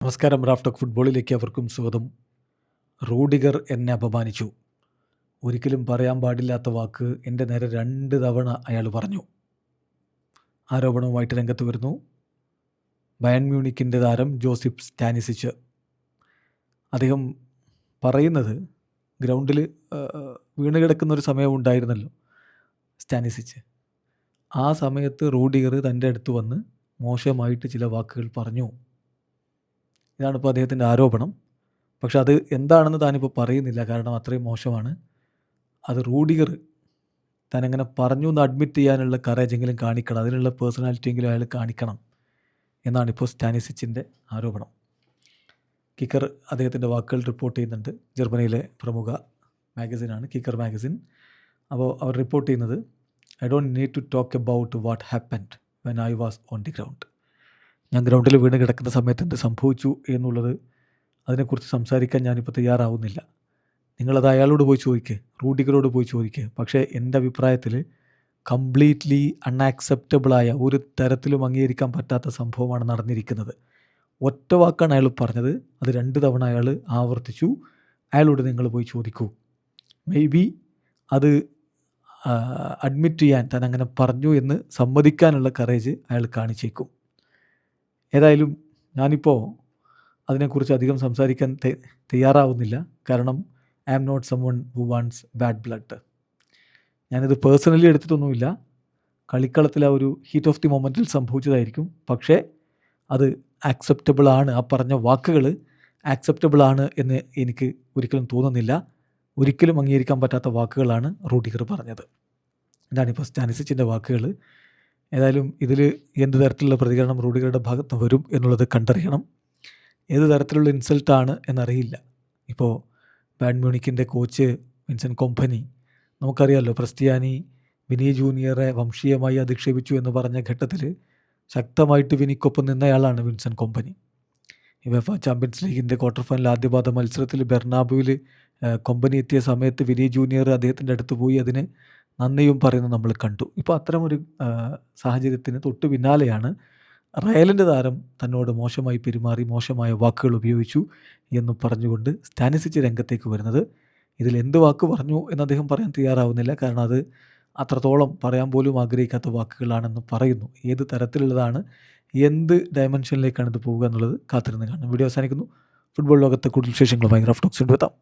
നമസ്കാരം. Raf talk ഫുട്ബോളിലേക്ക് അവർക്കും സ്വാഗതം. റൂഡിഗർ എന്നെ അപമാനിച്ചു. ഒരിക്കലും പറയാൻ പാടില്ലാത്ത വാക്ക് എൻ്റെ നേരെ 2 തവണ അയാൾ പറഞ്ഞു. ആരോപണവുമായിട്ട് രംഗത്ത് വരുന്നു ബയൺ മ്യൂണിക്കിൻ്റെ താരം ജോസിഫ് സ്റ്റാനിസിച്ച്. അദ്ദേഹം പറയുന്നത് ഗ്രൗണ്ടിൽ വീണ് കിടക്കുന്ന ഒരു സമയം ഉണ്ടായിരുന്നല്ലോ സ്റ്റാനിസിച്ച്. ആ സമയത്ത് റൂഡിഗർ തൻ്റെ അടുത്ത് വന്ന് മോശമായിട്ട് ചില വാക്കുകൾ പറഞ്ഞു. ഇതാണിപ്പോൾ അദ്ദേഹത്തിൻ്റെ ആരോപണം. പക്ഷെ അത് എന്താണെന്ന് താനിപ്പോൾ പറയുന്നില്ല, കാരണം അത്രയും മോശമാണ്. അത് റൂഡിഗർ താനങ്ങനെ പറഞ്ഞു എന്ന് അഡ്മിറ്റ് ചെയ്യാനുള്ള കറേജെങ്കിലും കാണിക്കണം, അതിനുള്ള പേഴ്സണാലിറ്റിയെങ്കിലും അയാൾ കാണിക്കണം എന്നാണിപ്പോൾ സ്റ്റാനിസിച്ചിൻ്റെ ആരോപണം. കിക്കർ അദ്ദേഹത്തിൻ്റെ വാക്കുകൾ റിപ്പോർട്ട് ചെയ്യുന്നുണ്ട്. ജർമ്മനിയിലെ പ്രമുഖ മാഗസിനാണ് കിക്കർ മാഗസിൻ. അപ്പോൾ അവർ റിപ്പോർട്ട് ചെയ്യുന്നത്, I don't need to talk about what happened when I was on the ground. ഞാൻ ഗ്രൗണ്ടിൽ വീണ് കിടക്കുന്ന സമയത്ത് എന്ത് സംഭവിച്ചു എന്നുള്ളത് അതിനെക്കുറിച്ച് സംസാരിക്കാൻ ഞാനിപ്പോൾ തയ്യാറാവുന്നില്ല. നിങ്ങളത് അയാളോട് പോയി ചോദിക്കുക, റൂഡിഗറോട് പോയി ചോദിക്കുക. പക്ഷേ എൻ്റെ അഭിപ്രായത്തിൽ കംപ്ലീറ്റ്ലി അൺആക്സെപ്റ്റബിളായ, ഒരു തരത്തിലും അംഗീകരിക്കാൻ പറ്റാത്ത സംഭവമാണ് നടന്നിരിക്കുന്നത്. ഒറ്റ വാക്കാണ് അയാൾ പറഞ്ഞത്, അത് 2 തവണ അയാൾ ആവർത്തിച്ചു. അയാളോട് നിങ്ങൾ പോയി ചോദിക്കൂ. മേ ബി അത് അഡ്മിറ്റ് ചെയ്യാൻ, താൻ അങ്ങനെ പറഞ്ഞു എന്ന് സമ്മതിക്കാനുള്ള കറേജ് അയാൾ കാണിച്ചേക്കും. ഏതായാലും ഞാനിപ്പോൾ അതിനെക്കുറിച്ച് അധികം സംസാരിക്കാൻ തയ്യാറാവുന്നില്ല. കാരണം I am not someone who wants bad blood. ഞാനിത് പേഴ്സണലി എടുത്തിട്ടൊന്നുമില്ല. കളിക്കളത്തിൽ ആ ഒരു ഹീറ്റ് ഓഫ് ദി മൊമെൻറ്റിൽ സംഭവിച്ചതായിരിക്കും. പക്ഷേ അത് ആക്സെപ്റ്റബിൾ ആണ്, ആ പറഞ്ഞ വാക്കുകൾ ആക്സെപ്റ്റബിൾ ആണ് എന്ന് എനിക്ക് ഒരിക്കലും തോന്നുന്നില്ല. ഒരിക്കലും അംഗീകരിക്കാൻ പറ്റാത്ത വാക്കുകളാണ് റൂഡിഗർ പറഞ്ഞത്. ഇതാണിപ്പോൾ സ്റ്റാനിസിച്ചിൻ്റെ വാക്കുകൾ. ഏതായാലും ഇതിൽ എന്ത് തരത്തിലുള്ള പ്രതികരണം റൂഡിഗറുടെ ഭാഗത്ത് വരും എന്നുള്ളത് കണ്ടറിയണം. ഏത് തരത്തിലുള്ള ഇൻസൾട്ടാണ് എന്നറിയില്ല. ഇപ്പോൾ ബയൺ മ്യൂണിക്കിൻ്റെ കോച്ച് വിൻസെൻ്റ് കോമ്പനി, നമുക്കറിയാമല്ലോ, ക്രിസ്ത്യാനി വിനി ജൂനിയറെ വംശീയമായി അധിക്ഷേപിച്ചു എന്ന് പറഞ്ഞ ഘട്ടത്തിൽ ശക്തമായിട്ട് വിനിക്കൊപ്പം നിന്നയാളാണ് വിൻസെൻ്റ് കോമ്പനി. യുവേഫ ചാമ്പ്യൻസ് ലീഗിൻ്റെ ക്വാർട്ടർ ഫൈനൽ ആദ്യപാദ മത്സരത്തിൽ ബെർണാബുവിൽ കോമ്പനി എത്തിയ സമയത്ത് വിനി ജൂനിയർ അദ്ദേഹത്തിൻ്റെ അടുത്ത് പോയി അതിന് നന്ദിയും പറയുന്നത് നമ്മൾ കണ്ടു. ഇപ്പോൾ അത്തരമൊരു സാഹചര്യത്തിന് തൊട്ട് പിന്നാലെയാണ് റയലിൻ്റെ താരം തന്നോട് മോശമായി പെരുമാറി, മോശമായ വാക്കുകൾ ഉപയോഗിച്ചു എന്ന് പറഞ്ഞുകൊണ്ട് സ്റ്റാനിസിച്ച് രംഗത്തേക്ക് വരുന്നത്. ഇതിൽ എന്ത് വാക്ക് പറഞ്ഞു എന്ന് അദ്ദേഹം പറയാൻ തയ്യാറാവുന്നില്ല, കാരണം അത് അത്രത്തോളം പറയാൻ പോലും ആഗ്രഹിക്കാത്ത വാക്കുകളാണെന്ന് പറയുന്നു. ഏത് തരത്തിലുള്ളതാണ്, എന്ത് ഡയമെൻഷനിലേക്കാണ് ഇത് പോവുക എന്നുള്ളത് കാത്തിരുന്ന് കാണണം. വീഡിയോ അവസാനിക്കുന്നു. ഫുട്ബോൾ ലോകത്തെ കൂടുതൽ വിശേഷങ്ങളുമായി റാഫ് ടോക്സ് എത്താം.